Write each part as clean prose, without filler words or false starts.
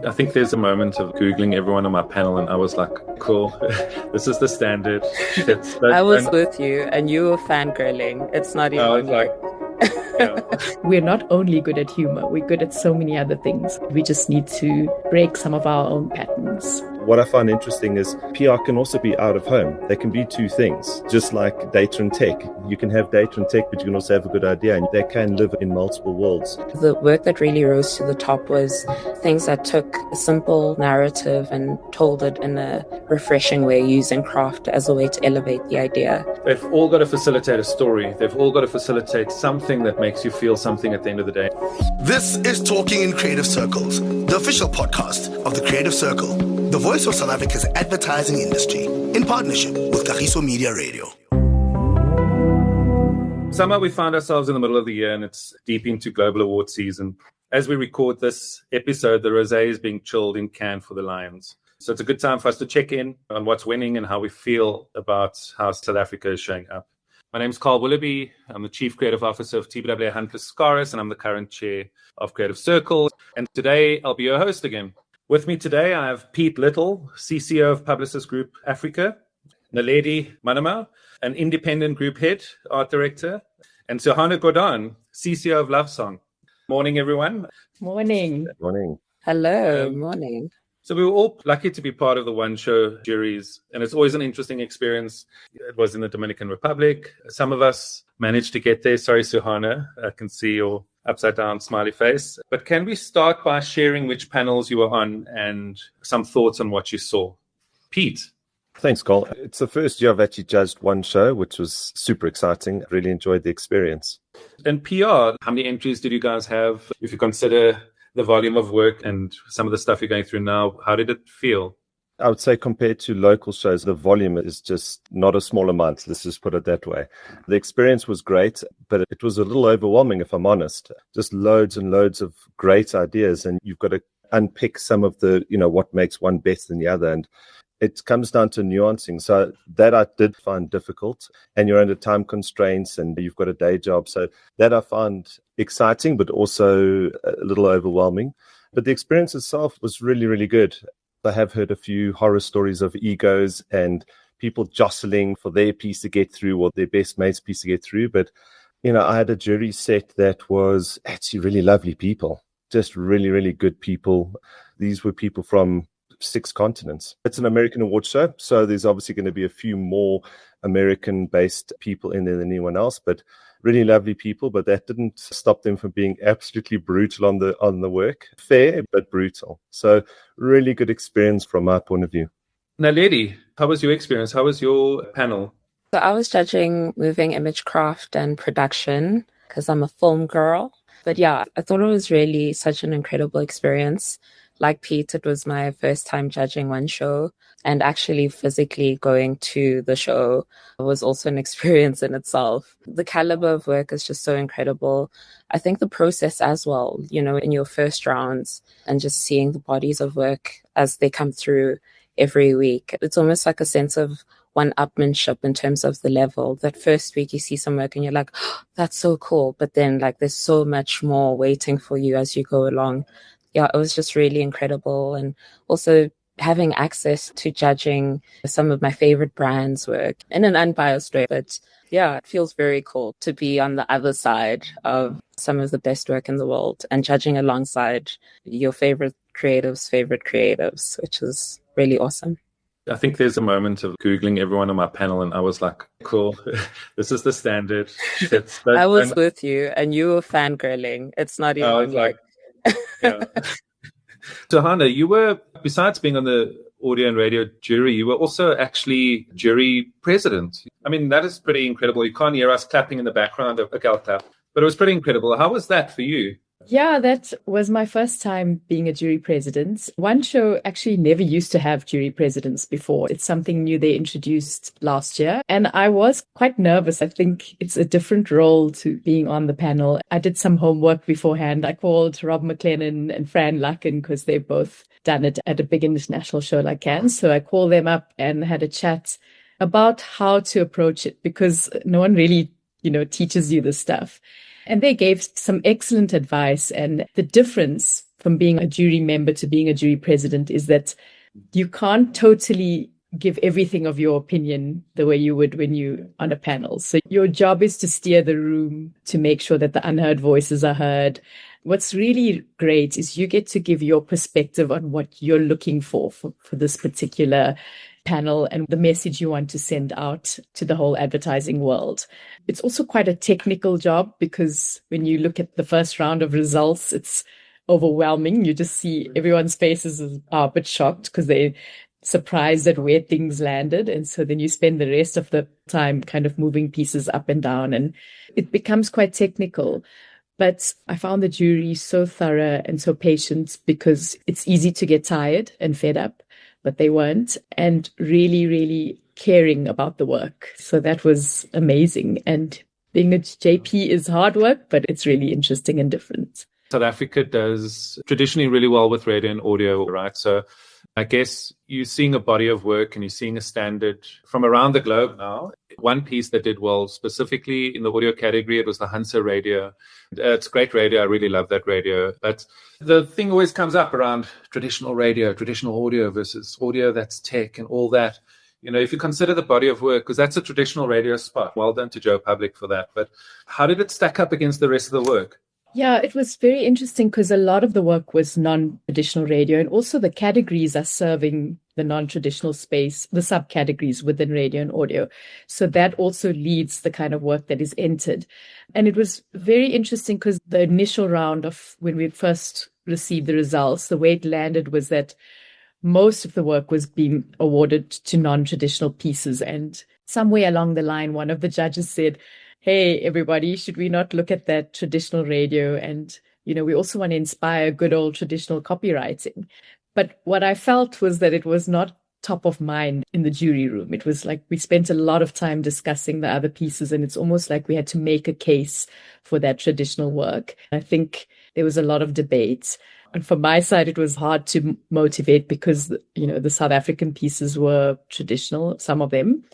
I think there's a moment of Googling everyone on my panel and I was like, cool, this is the standard. I was with you and you were fangirling. It's not even I was like, yeah. We're not only good at humor, we're good at so many other things. We just need to break some of our own patterns. What I find interesting is PR can also be out of home. They can be two things, just like data and tech. You can have data and tech, but you can also have a good idea, and they can live in multiple worlds. The work that really rose to the top was things that took a simple narrative and told it in a refreshing way, using craft as a way to elevate the idea. They've all got to facilitate a story. They've all got to facilitate something that makes you feel something at the end of the day. This is Talking in Creative Circles, the official podcast of the Creative Circle, the voice of South Africa's advertising industry, in partnership with Kagiso Media Radio. Somehow we found ourselves in the middle of the year and it's deep into global award season. As we record this episode, the rosé is being chilled in Cannes for the Lions. So it's a good time for us to check in on what's winning and how we feel about how South Africa is showing up. My name is Carl Willoughby. I'm the Chief Creative Officer of TBWA and Lascaris, and I'm the current Chair of Creative Circle. And today I'll be your host again. With me today, I have Pete Little, CCO of Publicis Groupe Africa, Naledi Manama, an independent group head, art director, and Suhana Gordhan, CCO of LoveSong. Morning, everyone. Morning. Morning. Hello, morning. So we were all lucky to be part of the One Show juries, and it's always an interesting experience. It was in the Dominican Republic. Some of us managed to get there. Sorry, Suhana, I can see your upside down smiley face. But can we start by sharing which panels you were on and some thoughts on what you saw? Pete. Thanks, Carl. It's the first year I've actually judged one show, which was super exciting. Really enjoyed the experience. And PR, how many entries did you guys have? If you consider the volume of work and some of the stuff you're going through now, how did it feel? I would say compared to local shows, the volume is just not a small amount. Let's just put it that way. The experience was great, but it was a little overwhelming, if I'm honest. Just loads and loads of great ideas, and you've got to unpick some of the, what makes one better than the other. And it comes down to nuancing. So that I did find difficult, and you're under time constraints and you've got a day job. So that I found exciting, but also a little overwhelming. But the experience itself was really, really good. I have heard a few horror stories of egos and people jostling for their piece to get through or their best mate's piece to get through. But, I had a jury set that was actually really lovely people, just really, really good people. These were people from 6 continents. It's an American award show, so there's obviously going to be a few more American-based people in there than anyone else, but really lovely people. But that didn't stop them from being absolutely brutal on the work. Fair, but brutal. So really good experience from my point of view. Naledi, how was your experience? How was your panel? So I was judging moving image craft and production because I'm a film girl. But yeah, I thought it was really such an incredible experience. Like Pete, it was my first time judging one show, and actually physically going to the show was also an experience in itself. The caliber of work is just so incredible. I think the process as well, in your first rounds and just seeing the bodies of work as they come through every week, it's almost like a sense of one-upmanship in terms of the level. That first week you see some work and you're like, oh, that's so cool. But then there's so much more waiting for you as you go along. Yeah, it was just really incredible. And also having access to judging some of my favorite brands' work in an unbiased way. But yeah, it feels very cool to be on the other side of some of the best work in the world and judging alongside your favorite creatives, which is really awesome. I think there's a moment of Googling everyone on my panel and I was like, cool, this is the standard. I was with you and you were fangirling. It's not even I was like yeah. Johanna, you were, besides being on the audio and radio jury, you were also actually jury president. I mean, that is pretty incredible. You can't hear us clapping in the background, a gal clap, but it was pretty incredible. How was that for you? Yeah, that was my first time being a jury president. One show actually never used to have jury presidents before. It's something new they introduced last year. And I was quite nervous. I think it's a different role to being on the panel. I did some homework beforehand. I called Rob McLennan and Fran Lucken because they've both done it at a big international show like Cannes. So I called them up and had a chat about how to approach it because no one really, teaches you this stuff. And they gave some excellent advice. And the difference from being a jury member to being a jury president is that you can't totally give everything of your opinion the way you would when you're on a panel. So your job is to steer the room to make sure that the unheard voices are heard. What's really great is you get to give your perspective on what you're looking for this particular panel and the message you want to send out to the whole advertising world. It's also quite a technical job because when you look at the first round of results, it's overwhelming. You just see everyone's faces are a bit shocked because they're surprised at where things landed. And so then you spend the rest of the time kind of moving pieces up and down, and it becomes quite technical. But I found the jury so thorough and so patient because it's easy to get tired and fed up, but they weren't, and really, really caring about the work. So that was amazing. And being a JP is hard work, but it's really interesting and different. South Africa does traditionally really well with radio and audio, right? So I guess you're seeing a body of work and you're seeing a standard from around the globe now. One piece that did well specifically in the audio category, it was the Hansa radio. It's great radio. I really love that radio. But the thing always comes up around traditional radio, traditional audio versus audio that's tech and all that. You know, if you consider the body of work, because that's a traditional radio spot. Well done to Joe Public for that. But how did it stack up against the rest of the work? Yeah, it was very interesting because a lot of the work was non-traditional radio, and also the categories are serving the non-traditional space, the subcategories within radio and audio. So that also leads the kind of work that is entered. And it was very interesting because the initial round of when we first received the results, the way it landed was that most of the work was being awarded to non-traditional pieces. And somewhere along the line, one of the judges said, hey, everybody, should we not look at that traditional radio? And, you know, we also want to inspire good old traditional copywriting. But what I felt was that it was not top of mind in the jury room. It was like we spent a lot of time discussing the other pieces, and it's almost like we had to make a case for that traditional work. I think there was a lot of debate. And from my side, it was hard to motivate because, you know, the South African pieces were traditional, some of them.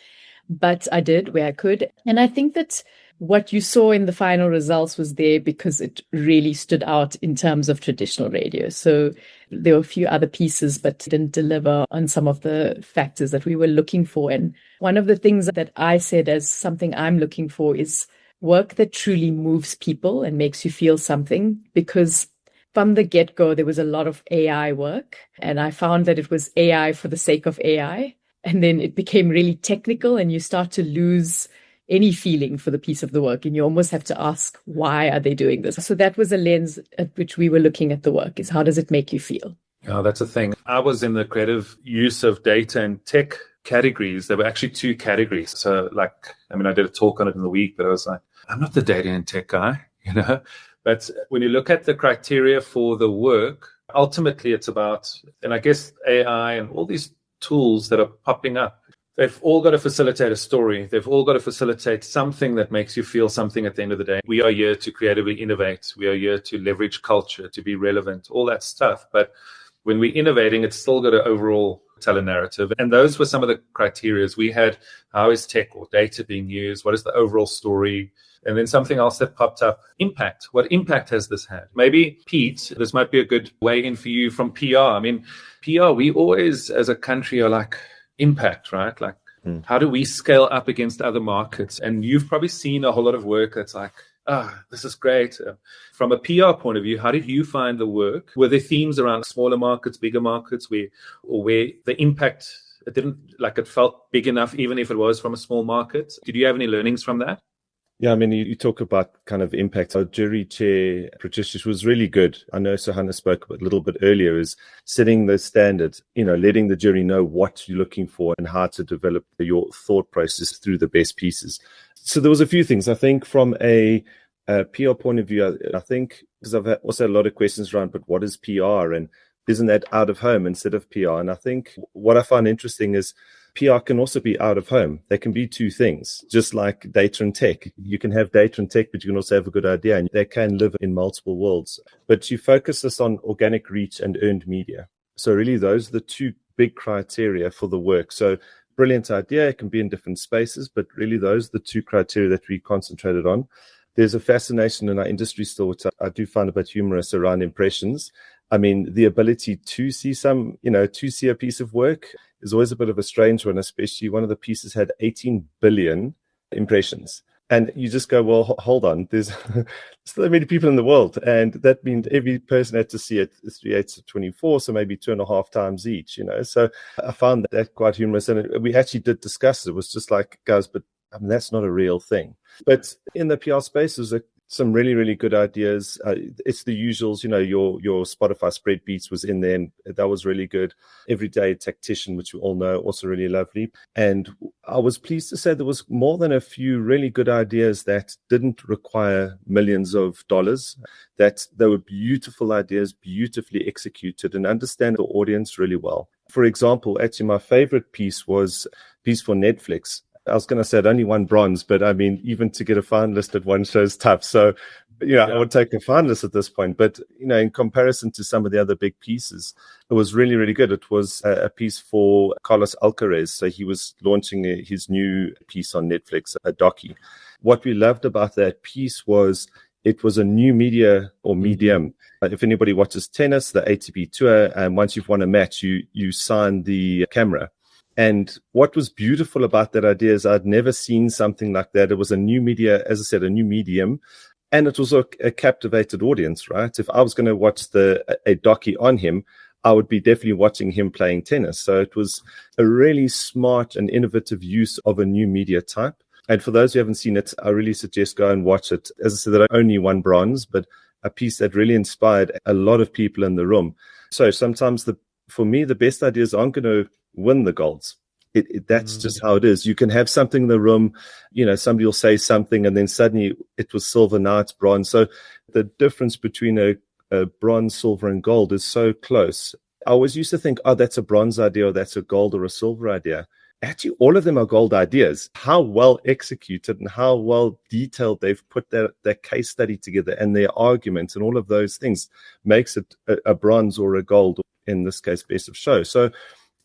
But I did where I could. And I think that what you saw in the final results was there because it really stood out in terms of traditional radio. So there were a few other pieces, but didn't deliver on some of the factors that we were looking for. And one of the things that I said as something I'm looking for is work that truly moves people and makes you feel something, because from the get-go, there was a lot of AI work. And I found that it was AI for the sake of AI. And then it became really technical and you start to lose any feeling for the piece of the work. And you almost have to ask, why are they doing this? So that was a lens at which we were looking at the work, is how does it make you feel? Oh, that's a thing. I was in the creative use of data and tech categories. There were actually two categories. So I did a talk on it in the week, but I was like, I'm not the data and tech guy, you know. But when you look at the criteria for the work, ultimately it's about, and I guess AI and all these tools that are popping up, they've all got to facilitate a story. They've all got to facilitate something that makes you feel something at the end of the day. We are here to creatively innovate. We are here to leverage culture, to be relevant, all that stuff. But when we're innovating, it's still got to overall tell a narrative. And those were some of the criteria we had. How is tech or data being used? What is the overall story? And then something else that popped up, impact. What impact has this had? Maybe, Pete, this might be a good way in for you from PR. I mean, PR, we always, as a country, are like, impact, right? Like, how do we scale up against other markets? And you've probably seen a whole lot of work that's like, this is great. From a PR point of view, how did you find the work? Were there themes around smaller markets, bigger markets, where the impact, it felt big enough, even if it was from a small market? Did you have any learnings from that? Yeah, I mean, you talk about kind of impact. Our jury chair, Patricia, was really good. I know Suhana spoke a little bit earlier, is setting the standards, letting the jury know what you're looking for and how to develop your thought process through the best pieces. So there was a few things. I think from a PR point of view, I think, because I've also had a lot of questions around, but what is PR? And isn't that out of home instead of PR? And I think what I find interesting is PR can also be out of home. They can be two things, just like data and tech. You can have data and tech, but you can also have a good idea, and they can live in multiple worlds. But you focus this on organic reach and earned media. So really, those are the two big criteria for the work. So brilliant idea, it can be in different spaces, but really those are the two criteria that we concentrated on. There's a fascination in our industry still, which I do find a bit humorous, around impressions. I mean, the ability to see to see a piece of work is always a bit of a strange one, especially one of the pieces had 18 billion impressions. And you just go, well, hold on, there's so many people in the world. And that means every person had to see it 3/8 of 24, so maybe 2.5 times each, So I found that quite humorous. And we actually did discuss it. It was just like, guys, but I mean, that's not a real thing. But in the PR space, there's some really, really good ideas. It's the usuals, your Spotify spread beats was in there, and that was really good. Everyday Tactician, which we all know, also really lovely. And I was pleased to say there was more than a few really good ideas that didn't require millions of dollars, that they were beautiful ideas, beautifully executed, and understand the audience really well. For example, actually, my favorite piece was a piece for Netflix. I was going to say it only won bronze, but I mean, even to get a finalist at one show is tough. So, I would take a finalist at this point. But, in comparison to some of the other big pieces, it was really, really good. It was a piece for Carlos Alcaraz. So he was launching his new piece on Netflix, a docu. What we loved about that piece was it was a new media or medium. If anybody watches tennis, the ATP Tour, and once you've won a match, you sign the camera. And what was beautiful about that idea is I'd never seen something like that. It was a new media, as I said, a new medium, and it was a captivated audience, right? If I was going to watch a docu on him, I would be definitely watching him playing tennis. So it was a really smart and innovative use of a new media type. And for those who haven't seen it, I really suggest go and watch it. As I said, that I only won bronze, but a piece that really inspired a lot of people in the room. So sometimes for me, the best ideas aren't going to win the golds. That's just how it is. You can have something in the room, somebody will say something and then suddenly it was silver, now it's bronze. So the difference between a bronze, silver and gold is so close. I always used to think, that's a bronze idea or that's a gold or a silver idea. Actually, all of them are gold ideas. How well executed and how well detailed they've put their case study together and their arguments and all of those things makes it a bronze or a gold, in this case, best of show. So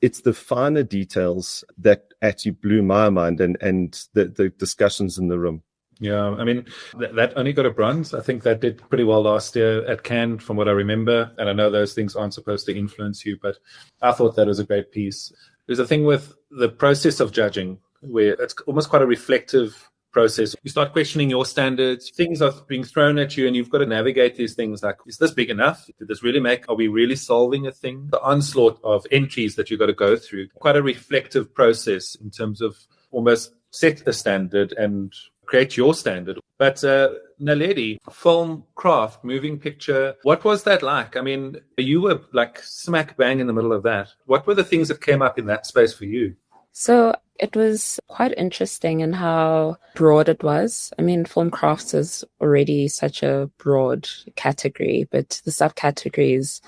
it's the finer details that actually blew my mind and the discussions in the room. Yeah, I mean, that only got a bronze. I think that did pretty well last year at Cannes, from what I remember. And I know those things aren't supposed to influence you, but I thought that was a great piece. There's a thing with the process of judging where it's almost quite a reflective process. You start questioning your standards. Things are being thrown at you and you've got to navigate these things like, is this big enough? Did this really are we really solving a thing? The onslaught of entries that you've got to go through. Quite a reflective process in terms of almost set a standard and create your standard. But Naledi, film, craft, moving picture, what was that like? I mean, you were like smack bang in the middle of that. What were the things that came up in that space for you? So it was quite interesting in how broad it was. I mean, film crafts is already such a broad category, but the subcategories,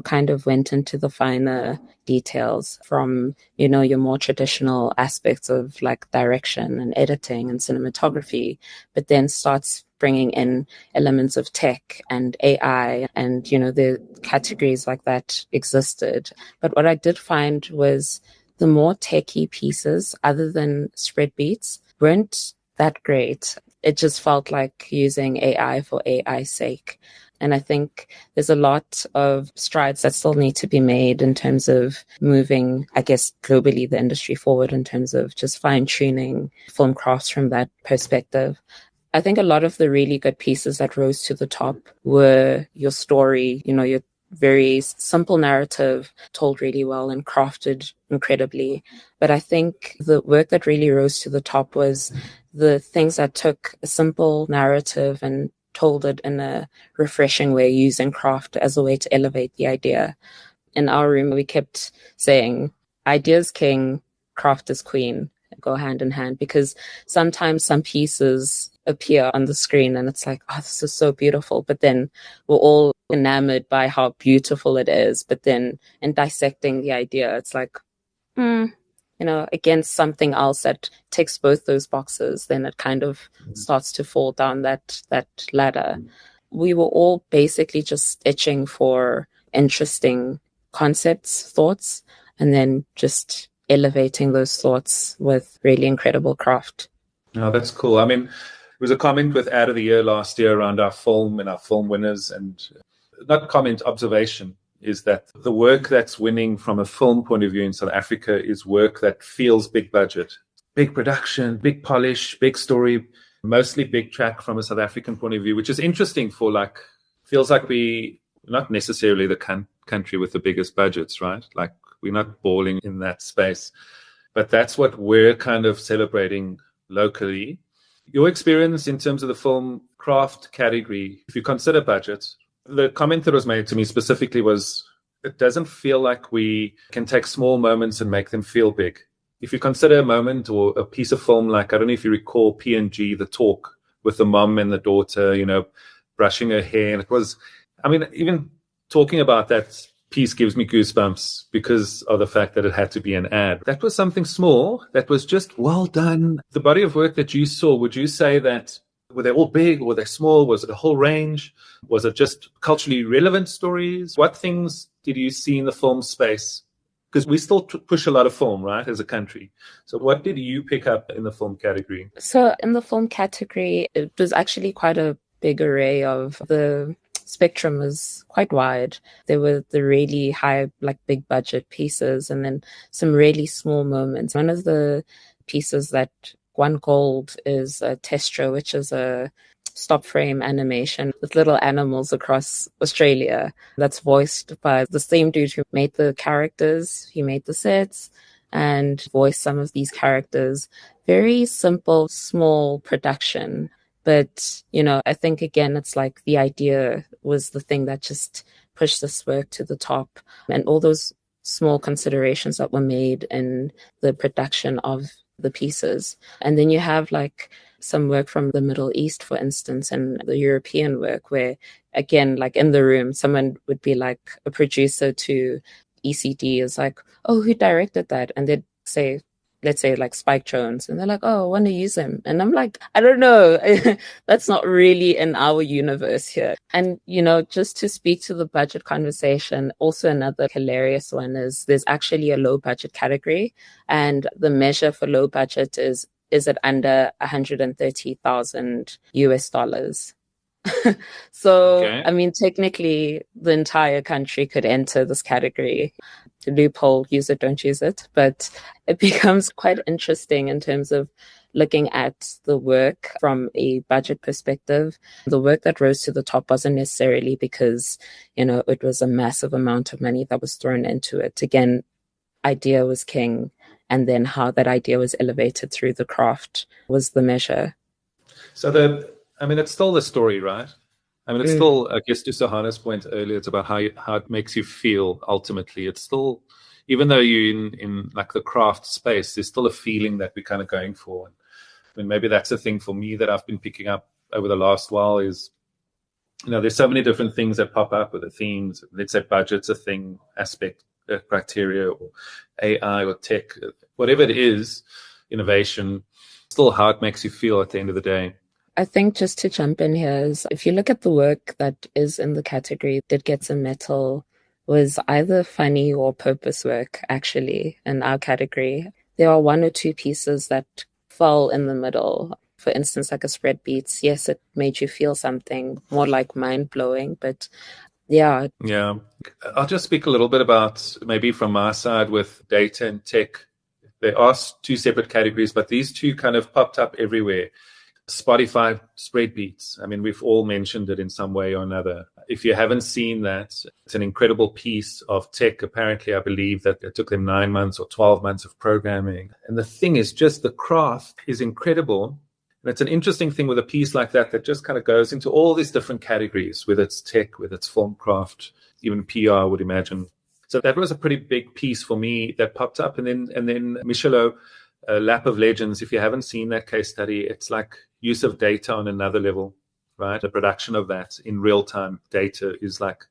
kind of went into the finer details from, your more traditional aspects of like direction and editing and cinematography, but then starts bringing in elements of tech and AI and, the categories like that existed. But what I did find was the more techie pieces, other than spread beats, weren't that great. It just felt like using AI for AI's sake. And I think there's a lot of strides that still need to be made in terms of moving, I guess, globally the industry forward in terms of just fine-tuning film crafts from that perspective. I think a lot of the really good pieces that rose to the top were your story, your very simple narrative told really well and crafted incredibly. But I think the work that really rose to the top was the things that took a simple narrative and told it in a refreshing way, using craft as a way to elevate the idea. In our room, we kept saying, ideas king, craft is queen, go hand in hand, because sometimes some pieces appear on the screen and it's like, this is so beautiful. But then we're all enamored by how beautiful it is. But then in dissecting the idea, it's like, against something else that ticks both those boxes, then it kind of starts to fall down that ladder. We were all basically just itching for interesting concepts, thoughts, and then just elevating those thoughts with really incredible craft. Oh, that's cool. I mean, there was a comment with Ad of the Year last year around our film and our film winners, and not comment, observation, is that the work that's winning from a film point of view in South Africa is work that feels big budget, big production, big polish, big story, mostly big track from a South African point of view, which is interesting for like, feels like we not necessarily the country with the biggest budgets, right? Like we're not balling in that space, but that's what we're kind of celebrating locally. Your experience in terms of the film craft category, if you consider budget, the comment that was made to me specifically was, it doesn't feel like we can take small moments and make them feel big. If you consider a moment or a piece of film, like, I don't know if you recall P&G, The Talk, with the mom and the daughter, you know, brushing her hair. And it was, I mean, even talking about that piece gives me goosebumps because of the fact that it had to be an ad. That was something small that was just well done. The body of work that you saw, would you say that were they all big? Were they small? Was it a whole range? Was it just culturally relevant stories? What things did you see in the film space? Because we still push a lot of film, right, as a country. So what did you pick up in the film category? So in the film category, it was actually quite a big array of the spectrum was quite wide. There were the really high, like big budget pieces and then some really small moments. One of the pieces that won gold is Testro, which is a stop frame animation with little animals across Australia that's voiced by the same dude who made the characters. He made the sets and voiced some of these characters. Very simple, small production. But, you know, I think, again, it's like the idea was the thing that just pushed this work to the top. And all those small considerations that were made in the production of the pieces. And then you have like some work from the Middle East, for instance, and the European work where, again, like in the room, someone would be like a producer to ECD is like, oh, who directed that? And they'd say, let's say like Spike Jones. And they're like, oh, I want to use him. And I'm like, I don't know. That's not really in our universe here. And, you know, just to speak to the budget conversation, also another hilarious one is there's actually a low budget category. And the measure for low budget is it under 130,000 US dollars? So, Okay. I mean, technically the entire country could enter this category. The loophole, use it, don't use it. But it becomes quite interesting in terms of looking at the work from a budget perspective. The work that rose to the top wasn't necessarily because, you know, it was a massive amount of money that was thrown into it. Again, idea was king. And then how that idea was elevated through the craft was the measure. So it's still the story, right? I mean, it's still, I guess, to Suhana's point earlier, it's about how it makes you feel ultimately. It's still, even though you're in like the craft space, there's still a feeling that we're kind of going for. I mean, maybe that's a thing for me that I've been picking up over the last while is, you know, there's so many different things that pop up with the themes. Let's say budget's a thing, aspect, criteria, or AI or tech, whatever it is, innovation, still how it makes you feel at the end of the day. I think just to jump in here is if you look at the work that is in the category that gets a medal was either funny or purpose work, actually, in our category. There are one or two pieces that fell in the middle. For instance, like a spread beats. Yes, it made you feel something more like mind-blowing, but yeah. Yeah. I'll just speak a little bit about maybe from my side with data and tech. There are two separate categories, but these two kind of popped up everywhere. Spotify spread beats. I mean, we've all mentioned it in some way or another. If you haven't seen that, it's an incredible piece of tech. Apparently, I believe that it took them 9 months or 12 months of programming. And the thing is just the craft is incredible. And it's an interesting thing with a piece like that just kind of goes into all these different categories, whether it's tech, whether it's film craft, even PR, I would imagine. So that was a pretty big piece for me that popped up. And then Michelot, Lap of Legends, if you haven't seen that case study, it's like use of data on another level, right? The production of that in real time data is like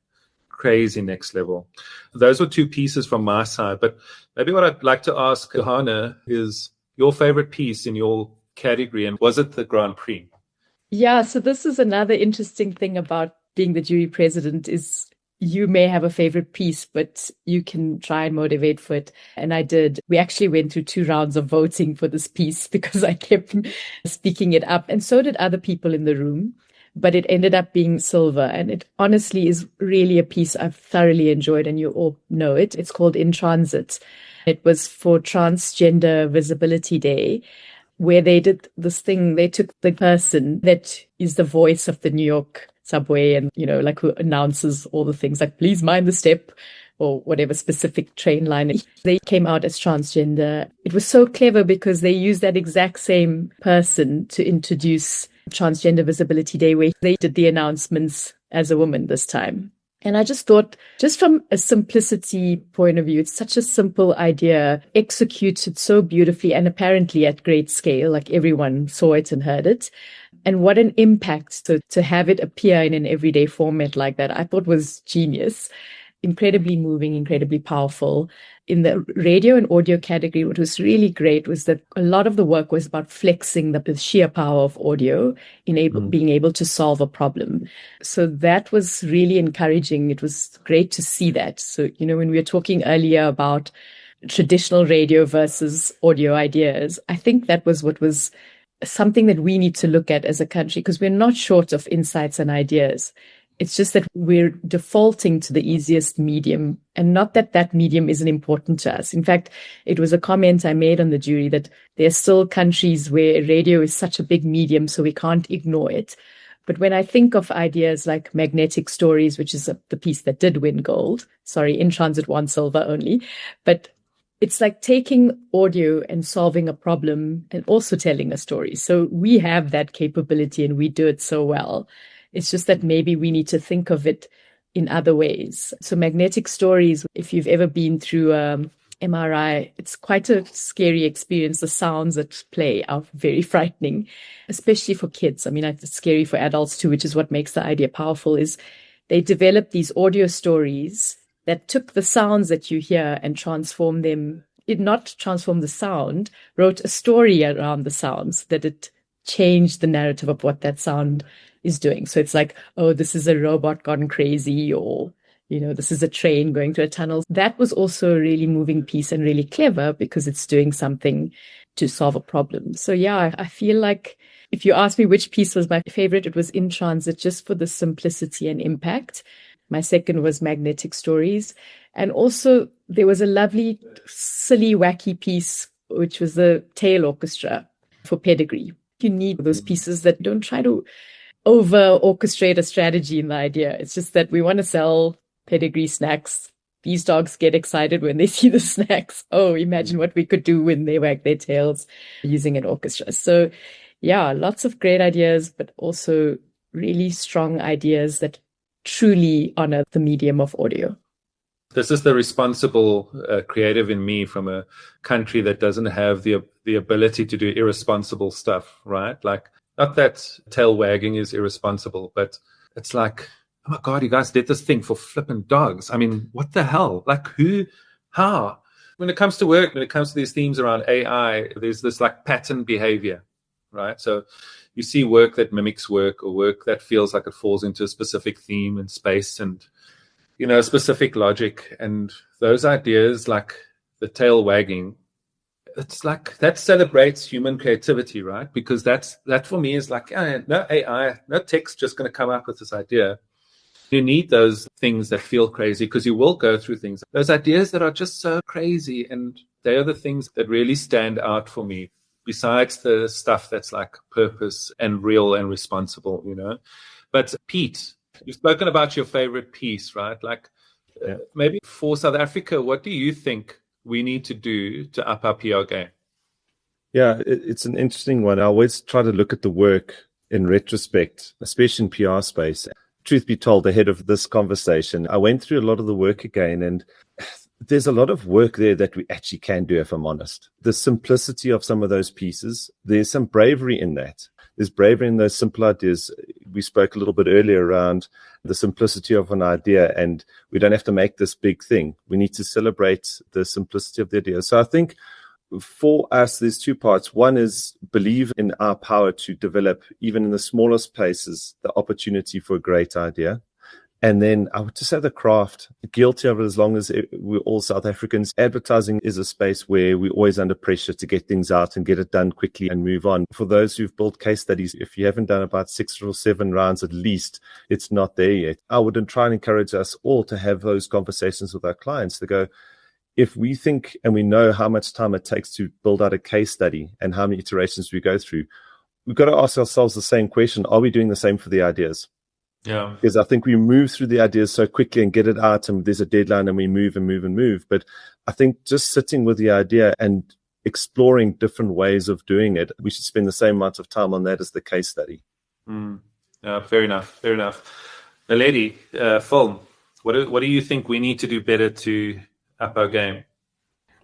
crazy next level. Those were two pieces from my side. But maybe what I'd like to ask Johanna is your favorite piece in your category, and was it the Grand Prix? Yeah, so this is another interesting thing about being the jury president is you may have a favorite piece, but you can try and motivate for it. And I did. We actually went through 2 rounds of voting for this piece because I kept speaking it up. And so did other people in the room. but it ended up being silver. And it honestly is really a piece I've thoroughly enjoyed, and you all know it. It's called In Transit. It was for Transgender Visibility Day, where they did this thing. They took the person that is the voice of the New York subway and, like who announces all the things like, please mind the step, or whatever specific train line. They came out as transgender. It was so clever because they used that exact same person to introduce Transgender Visibility Day, where they did the announcements as a woman this time. And I just thought, just from a simplicity point of view, it's such a simple idea, executed so beautifully and apparently at great scale, like everyone saw it and heard it. And what an impact to have it appear in an everyday format like that, I thought was genius. Incredibly moving, incredibly powerful. In the radio and audio category, what was really great was that a lot of the work was about flexing the sheer power of audio in being able to solve a problem. So that was really encouraging. It was great to see that. So, when we were talking earlier about traditional radio versus audio ideas, I think that was what was something that we need to look at as a country, because we're not short of insights and ideas. It's just that we're defaulting to the easiest medium, and not that that medium isn't important to us. In fact, it was a comment I made on the jury that there are still countries where radio is such a big medium, so we can't ignore it. But when I think of ideas like Magnetic Stories, which is the piece that did win gold, In Transit won silver only, but it's like taking audio and solving a problem and also telling a story. So we have that capability and we do it so well. It's just that maybe we need to think of it in other ways. So Magnetic Stories, if you've ever been through MRI, it's quite a scary experience. The sounds that play are very frightening, especially for kids. I mean, it's scary for adults too, which is what makes the idea powerful, is they developed these audio stories that took the sounds that you hear and transform them, not transform the sound, wrote a story around the sounds, that it changed the narrative of what that sound is doing. So it's like, oh, this is a robot gone crazy, or, this is a train going through a tunnel. That was also a really moving piece and really clever because it's doing something to solve a problem. So yeah, I feel like if you ask me which piece was my favorite, it was In Transit, just for the simplicity and impact. My second was Magnetic Stories. And also there was a lovely, silly, wacky piece, which was the Tail Orchestra for Pedigree. You need those pieces that don't try to over-orchestrate a strategy in the idea. It's just that we want to sell Pedigree snacks. These dogs get excited when they see the snacks. Oh, imagine what we could do when they wag their tails using an orchestra. So yeah, lots of great ideas, but also really strong ideas that truly honor the medium of audio. This is the responsible creative in me from a country that doesn't have the ability to do irresponsible stuff, right? Like, not that tail wagging is irresponsible, but it's like, oh my God, you guys did this thing for flipping dogs. I mean, what the hell? Like, who, how? When it comes to work, when it comes to these themes around AI, there's this like pattern behavior, right? So you see work that mimics work, or work that feels like it falls into a specific theme and space and, specific logic. And those ideas, like the tail wagging, it's like that celebrates human creativity, right? Because that for me is like, no AI, no tech's just going to come up with this idea. You need those things that feel crazy, because you will go through things. Those ideas that are just so crazy, and they are the things that really stand out for me, besides the stuff that's like purpose and real and responsible, But Pete, you've spoken about your favorite piece, right? Like, maybe for South Africa, what do you think we need to do to up our PR game? Yeah, it's an interesting one. I always try to look at the work in retrospect, especially in PR space. Truth be told, ahead of this conversation, I went through a lot of the work again, and there's a lot of work there that we actually can do, if I'm honest. The simplicity of some of those pieces, there's some bravery in that. There's bravery in those simple ideas. We spoke a little bit earlier around the simplicity of an idea, and we don't have to make this big thing. We need to celebrate the simplicity of the idea. So I think for us, there's two parts. One is believe in our power to develop, even in the smallest places, the opportunity for a great idea. And then I would just say the craft, guilty of it as long as we're all South Africans. Advertising is a space where we're always under pressure to get things out and get it done quickly and move on. For those who've built case studies, if you haven't done about 6 or 7 rounds at least, it's not there yet. I would try and encourage us all to have those conversations with our clients to go, if we think and we know how much time it takes to build out a case study and how many iterations we go through, we've got to ask ourselves the same question. Are we doing the same for the ideas? Yeah. Because I think we move through the ideas so quickly and get it out, and there's a deadline and we move and move and move. But I think just sitting with the idea and exploring different ways of doing it, we should spend the same amount of time on that as the case study. Fair enough. Naledi, film, what do you think we need to do better to up our game?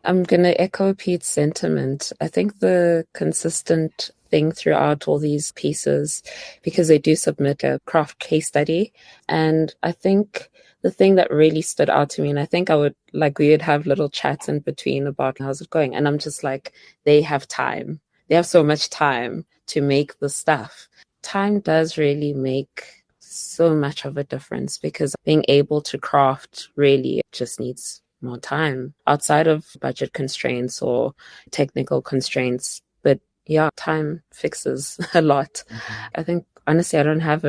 I'm going to echo Pete's sentiment. I think the consistent thing throughout all these pieces, because they do submit a craft case study, and I think the thing that really stood out to me, and I think we would have little chats in between about how's it going, and I'm just like, they have time. They have so much time to make the stuff. Time does really make so much of a difference, because being able to craft really just needs more time outside of budget constraints or technical constraints. But yeah, time fixes a lot. I think, honestly, I don't have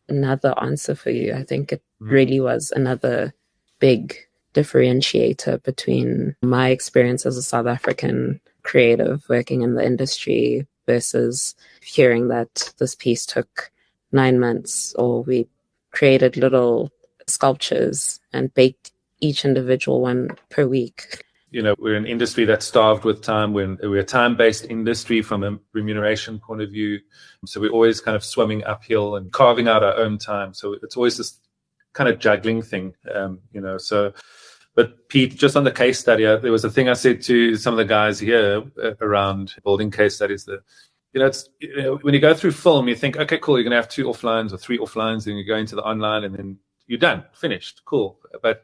another answer for you. I think it really was another big differentiator between my experience as a South African creative working in the industry versus hearing that this piece took 9 months, or we created little sculptures and baked each individual one per week. We're an industry that's starved with time. We're a time-based industry from a remuneration point of view. So we're always kind of swimming uphill and carving out our own time. So it's always this kind of juggling thing, So, but Pete, just on the case study, there was a thing I said to some of the guys here around building case studies that, when you go through film, you think, okay, cool, you're going to have 2 offlines or 3 offlines, and you go into the online and then you're done, finished, cool. But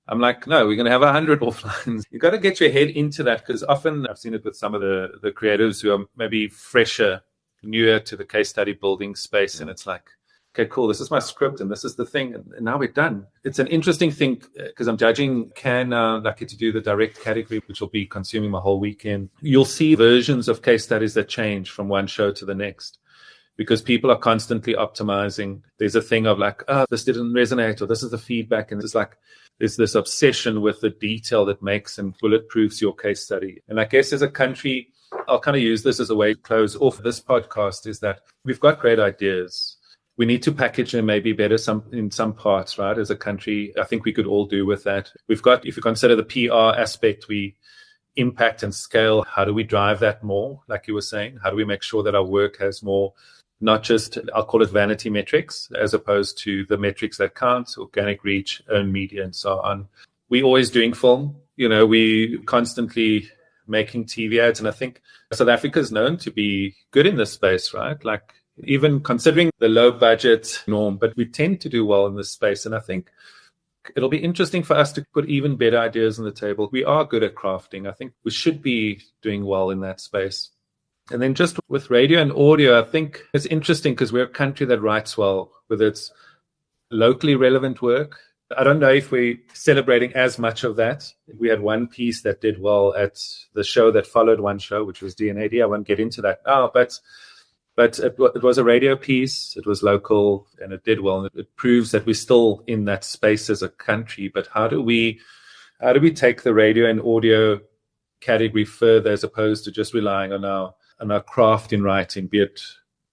I'm like, no, we're going to have 100 offlines. You've got to get your head into that, because often I've seen it with some of the creatives who are maybe fresher, newer to the case study building space. And it's like, okay, cool, this is my script and this is the thing. And now we're done. It's an interesting thing, because I'm judging Can lucky to do the direct category, which will be consuming my whole weekend. You'll see versions of case studies that change from one show to the next, because people are constantly optimizing. There's a thing of like, this didn't resonate, or this is the feedback. And it's like, there's this obsession with the detail that makes and bulletproofs your case study. And I guess as a country, I'll kind of use this as a way to close off this podcast, is that we've got great ideas. We need to package them maybe better in some parts, right? As a country, I think we could all do with that. We've got, if you consider the PR aspect, we impact and scale. How do we drive that more? Like you were saying, how do we make sure that our work has more, not just, I'll call it vanity metrics, as opposed to the metrics that count, organic reach, earned media, and so on. We're always doing film. We constantly making TV ads. And I think South Africa is known to be good in this space, right? Like, even considering the low budget norm, but we tend to do well in this space. And I think it'll be interesting for us to put even better ideas on the table. We are good at crafting. I think we should be doing well in that space. And then just with radio and audio, I think it's interesting because we're a country that writes well with its locally relevant work. I don't know if we're celebrating as much of that. We had one piece that did well at the show that followed one show, which was D&AD. I won't get into that now, but it was a radio piece. It was local and it did well. And it proves that we're still in that space as a country. But how do we take the radio and audio category further, as opposed to just relying on our craft in writing, be it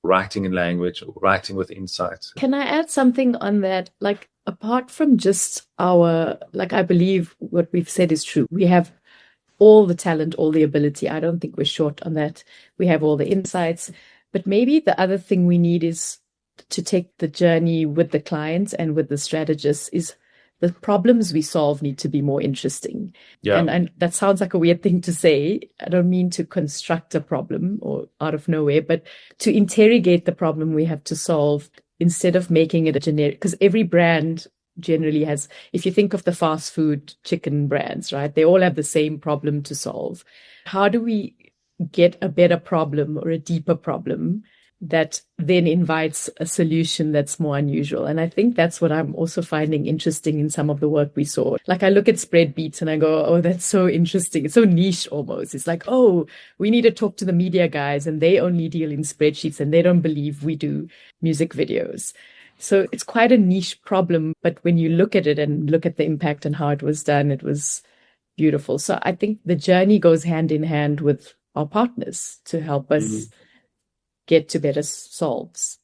writing in language or writing with insight? Can I add something on that? Like, apart from just I believe what we've said is true. We have all the talent, all the ability. I don't think we're short on that. We have all the insights. But maybe the other thing we need is to take the journey with the clients and with the strategists is the problems we solve need to be more interesting. Yeah. And that sounds like a weird thing to say. I don't mean to construct a problem or out of nowhere, but to interrogate the problem we have to solve instead of making it a generic, because every brand generally has, if you think of the fast food chicken brands, right? They all have the same problem to solve. How do we get a better problem or a deeper problem that then invites a solution that's more unusual. And I think that's what I'm also finding interesting in some of the work we saw. Like I look at spread beats and I go, oh, that's so interesting. It's so niche almost. It's like, oh, we need to talk to the media guys and they only deal in spreadsheets and they don't believe we do music videos. So it's quite a niche problem. But when you look at it and look at the impact and how it was done, it was beautiful. So I think the journey goes hand in hand with our partners to help us get to better solves.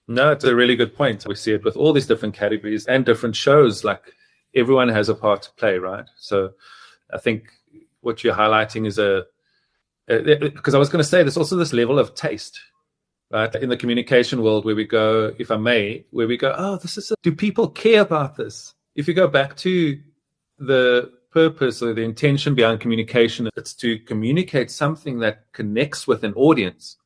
No, it's a really good point. We see it with all these different categories and different shows. Like everyone has a part to play, right? So I think what you're highlighting is because I was going to say there's also this level of taste, right? In the communication world where we go, if I may, where we go, oh, do people care about this? If you go back to the purpose or the intention behind communication, it's to communicate something that connects with an audience.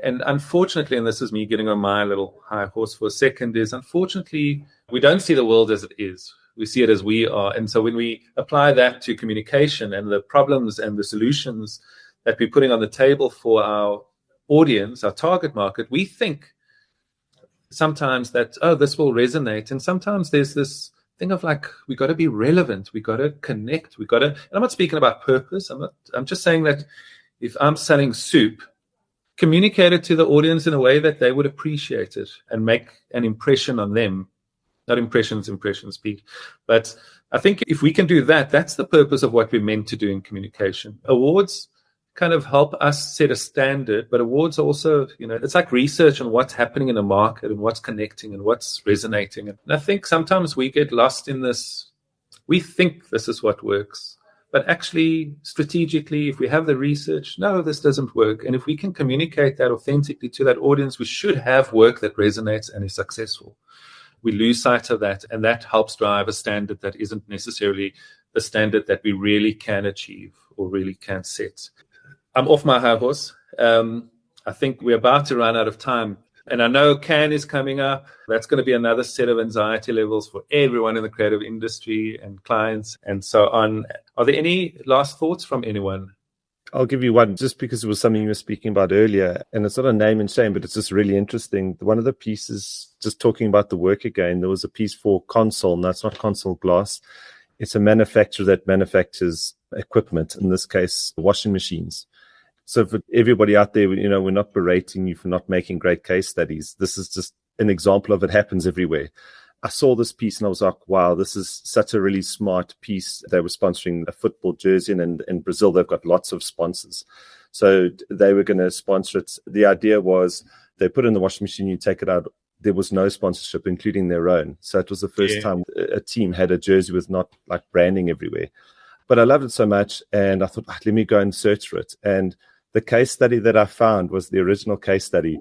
And unfortunately, and this is me getting on my little high horse for a second, is unfortunately, we don't see the world as it is. We see it as we are. And so when we apply that to communication and the problems and the solutions that we're putting on the table for our audience, our target market, we think sometimes that, oh, this will resonate. And sometimes there's this thing of like, we got to be relevant. We got to connect. And I'm not speaking about purpose. I'm just saying that if I'm selling soup, communicate it to the audience in a way that they would appreciate it and make an impression on them. Not impressions, Pete. But I think if we can do that, that's the purpose of what we're meant to do in communication. Awards kind of help us set a standard, but awards also, it's like research on what's happening in the market and what's connecting and what's resonating. And I think sometimes we get lost in this. We think this is what works. But actually, strategically, if we have the research, no, this doesn't work. And if we can communicate that authentically to that audience, we should have work that resonates and is successful. We lose sight of that, and that helps drive a standard that isn't necessarily the standard that we really can achieve or really can set. I'm off my high horse. I think we're about to run out of time. And I know Cannes is coming up. That's going to be another set of anxiety levels for everyone in the creative industry and clients and so on. Are there any last thoughts from anyone? I'll give you one, just because it was something you were speaking about earlier. And it's not a name and shame, but it's just really interesting. One of the pieces, just talking about the work again, there was a piece for Console. No, it's not Console Glass. It's a manufacturer that manufactures equipment, in this case, washing machines. So for everybody out there, we're not berating you for not making great case studies. This is just an example of it happens everywhere. I saw this piece and I was like, wow, this is such a really smart piece. They were sponsoring a football jersey, and in Brazil, they've got lots of sponsors. So they were going to sponsor it. The idea was they put it in the washing machine, you take it out. There was no sponsorship, including their own. So it was the first time a team had a jersey with not like branding everywhere. But I loved it so much. And I thought, let me go and search for it. And the case study that I found was the original case study.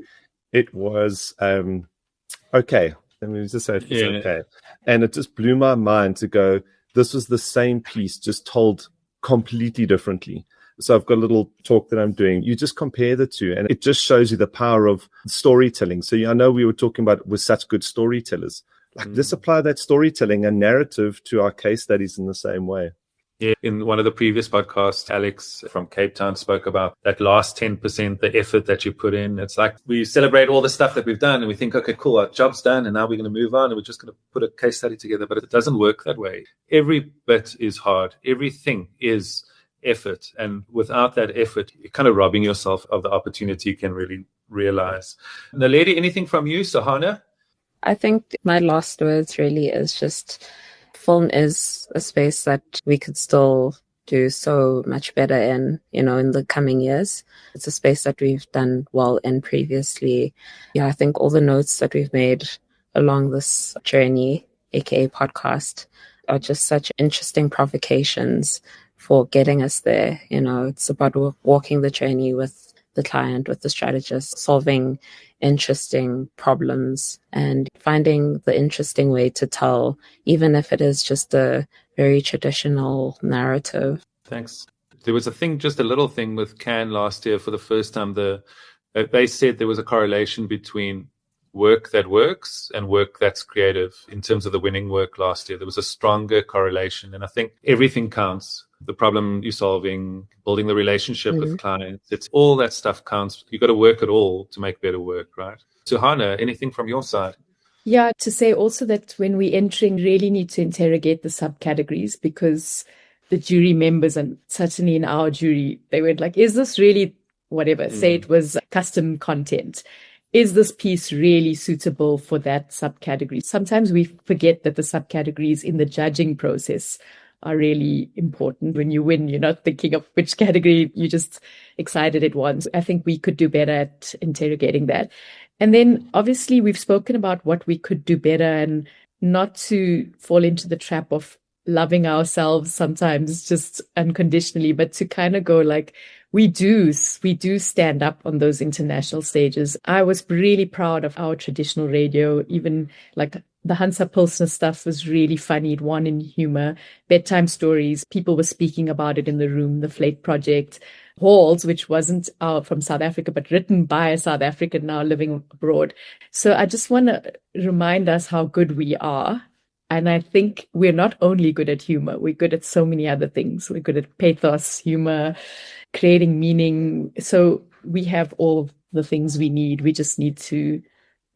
It was okay. Let me just say it was okay. And it just blew my mind to go, this was the same piece, just told completely differently. So I've got a little talk that I'm doing. You just compare the two, and it just shows you the power of storytelling. So I know we were talking about we're such good storytellers. Like let's apply that storytelling and narrative to our case studies in the same way. Yeah, in one of the previous podcasts, Alex from Cape Town spoke about that last 10%, the effort that you put in. It's like we celebrate all the stuff that we've done and we think, okay, cool, our job's done and now we're going to move on and we're just going to put a case study together. But it doesn't work that way. Every bit is hard. Everything is effort. And without that effort, you're kind of robbing yourself of the opportunity you can really realize. Naledi, anything from you, Suhana? I think my last words really is just film is a space that we could still do so much better in the coming years. It's a space that we've done well in previously. Yeah, I think all the notes that we've made along this journey, aka podcast, are just such interesting provocations for getting us there. It's about walking the journey with the client, with the strategist, solving interesting problems and finding the interesting way to tell, even if it is just a very traditional narrative. Thanks. There was just a little thing with Cannes last year for the first time. They said there was a correlation between work that works and work that's creative. In terms of the winning work last year, there was a stronger correlation. And I think everything counts. The problem you're solving, building the relationship with clients, it's all that stuff counts. You got to work it all to make better work, right? Suhana, anything from your side? Yeah, to say also that when we're entering, really need to interrogate the subcategories, because the jury members, and certainly in our jury, they were like, is this really whatever? Say it was custom content. Is this piece really suitable for that subcategory? Sometimes we forget that the subcategories in the judging process are really important. When you win, you're not thinking of which category, you're just excited it won. I think we could do better at interrogating that. And then obviously we've spoken about what we could do better, and not to fall into the trap of loving ourselves sometimes just unconditionally, but to kind of go like, we do stand up on those international stages. I was really proud of our traditional radio, even like the Hansa Pilsner stuff was really funny. It won in humor. Bedtime stories, people were speaking about it in the room. The Flake Project, Halls, which wasn't from South Africa, but written by a South African now living abroad. So I just want to remind us how good we are. And I think we're not only good at humor, we're good at so many other things. We're good at pathos, humor, creating meaning. So we have all the things we need. We just need to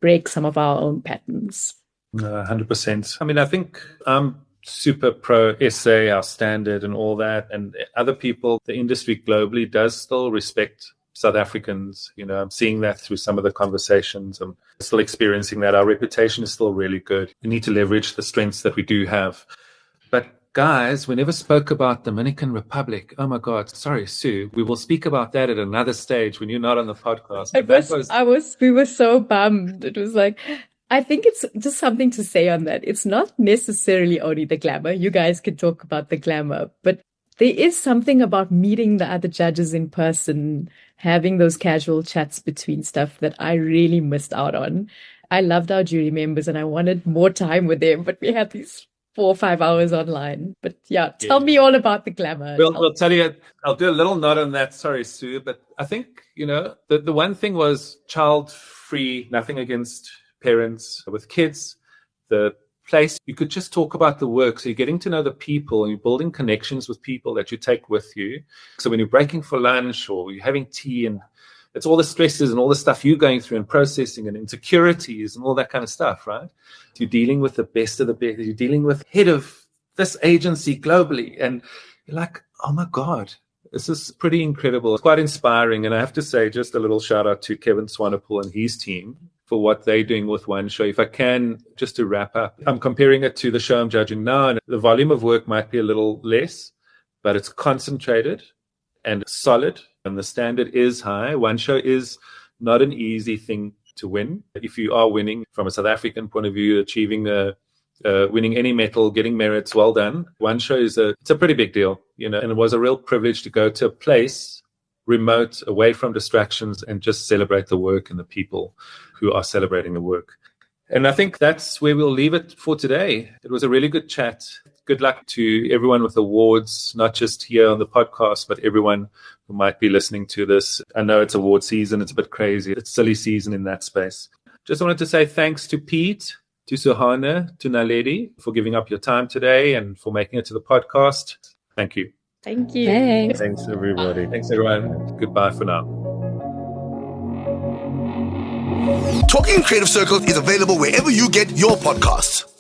break some of our own patterns. 100%. I mean, I think I'm super pro SA, our standard and all that. And other people, the industry globally does still respect South Africans. You know, I'm seeing that through some of the conversations. I'm still experiencing that. Our reputation is still really good. We need to leverage the strengths that we do have. But guys, we never spoke about Dominican Republic. Oh my God. Sorry, Sue. We will speak about that at another stage when you're not on the podcast. We were so bummed. It was like, I think it's just something to say on that. It's not necessarily only the glamour. You guys can talk about the glamour, but there is something about meeting the other judges in person, having those casual chats between stuff that I really missed out on. I loved our jury members and I wanted more time with them, but we had these 4 or 5 hours online. But tell me all about the glamour. We'll tell you, I'll do a little nod on that. Sorry, Sue. But I think, the one thing was child-free, nothing against parents with kids. The place, you could just talk about the work. So you're getting to know the people and you're building connections with people that you take with you. So when you're breaking for lunch or you're having tea, and it's all the stresses and all the stuff you're going through and processing and insecurities and all that kind of stuff, right? You're dealing with the best of the best. You're dealing with head of this agency globally. And you're like, oh my God, this is pretty incredible. It's quite inspiring. And I have to say, just a little shout out to Kevin Swanepoel and his team for what they're doing with one show. If I can, just to wrap up, I'm comparing it to the show I'm judging now, and the volume of work might be a little less, but it's concentrated and solid, and the standard is high. One show is not an easy thing to win. If you are winning from a South African point of view, achieving winning any medal, getting merits, well done. One show it's a pretty big deal, and it was a real privilege to go to a place remote, away from distractions, and just celebrate the work and the people who are celebrating the work. And I think that's where we'll leave it for today. It was a really good chat. Good luck to everyone with awards, not just here on the podcast, but everyone who might be listening to this. I know it's award season. It's a bit crazy. It's silly season in that space. Just wanted to say thanks to Pete, to Suhana, to Naledi for giving up your time today and for making it to the podcast. Thank you. Thank you. Thanks, everybody. Thanks, everyone. Goodbye for now. Talking in Creative Circles is available wherever you get your podcasts.